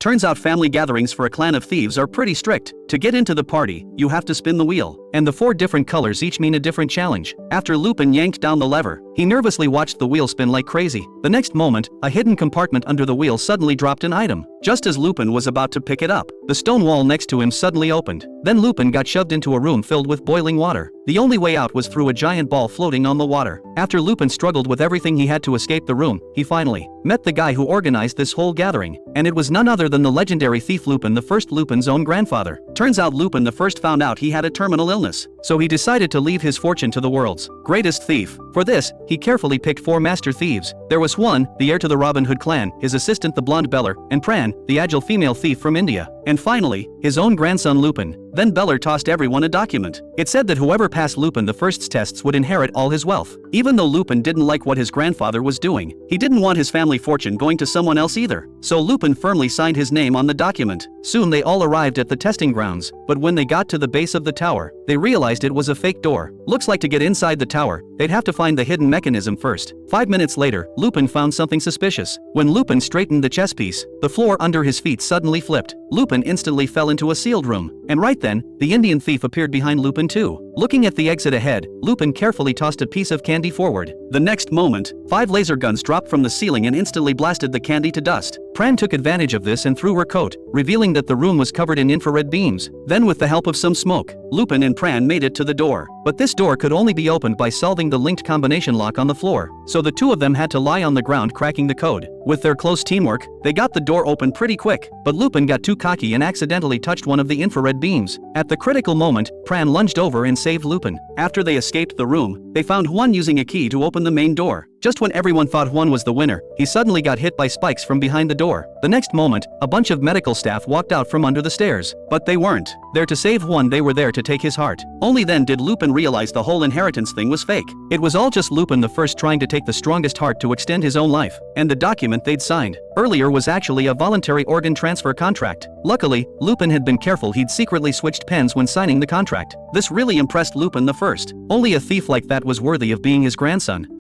Turns out family gatherings for a clan of thieves are pretty strict. To get into the party, you have to spin the wheel. And the 4 different colors each mean a different challenge. After Lupin yanked down the lever, he nervously watched the wheel spin like crazy. The next moment, a hidden compartment under the wheel suddenly dropped an item. Just as Lupin was about to pick it up, the stone wall next to him suddenly opened. Then Lupin got shoved into a room filled with boiling water. The only way out was through a giant ball floating on the water. After Lupin struggled with everything he had to escape the room, he finally met the guy who organized this whole gathering. And it was none other than the legendary thief Lupin the First, Lupin's own grandfather. Turns out Lupin the First found out he had a terminal illness, so he decided to leave his fortune to the world's greatest thief. For this, he carefully picked 4 master thieves. There was one, the heir to the Robin Hood clan, his assistant the blonde Beller, and Pran, the agile female thief from India. And finally, his own grandson Lupin. Then Beller tossed everyone a document. It said that whoever passed Lupin the First's tests would inherit all his wealth. Even though Lupin didn't like what his grandfather was doing, he didn't want his family fortune going to someone else either. So Lupin firmly signed his name on the document. Soon they all arrived at the testing grounds, but when they got to the base of the tower, they realized it was a fake door. Looks like to get inside the tower, they'd have to find the hidden mechanism first. 5 minutes later, Lupin found something suspicious. When Lupin straightened the chess piece, the floor under his feet suddenly flipped. Lupin instantly fell into a sealed room. And right then, the Indian thief appeared behind Lupin too. Looking at the exit ahead, Lupin carefully tossed a piece of candy forward. The next moment, 5 laser guns dropped from the ceiling and instantly blasted the candy to dust. Pran took advantage of this and threw her coat, revealing that the room was covered in infrared beams. Then with the help of some smoke, Lupin and Pran made it to the door. But this door could only be opened by solving the linked combination lock on the floor, so the 2 of them had to lie on the ground cracking the code. With their close teamwork, they got the door open pretty quick, but Lupin got too cocky and accidentally touched one of the infrared beams. At the critical moment, Pran lunged over and saved Lupin. After they escaped the room, they found Juan using a key to open the main door. Just when everyone thought Juan was the winner, he suddenly got hit by spikes from behind the door. The next moment, a bunch of medical staff walked out from under the stairs. But they weren't there to save Juan, they were there to take his heart. Only then did Lupin realize the whole inheritance thing was fake. It was all just Lupin the First trying to take the strongest heart to extend his own life. And the document they'd signed earlier was actually a voluntary organ transfer contract. Luckily, Lupin had been careful. He'd secretly switched pens when signing the contract. This really impressed Lupin the First. Only a thief like that was worthy of being his grandson.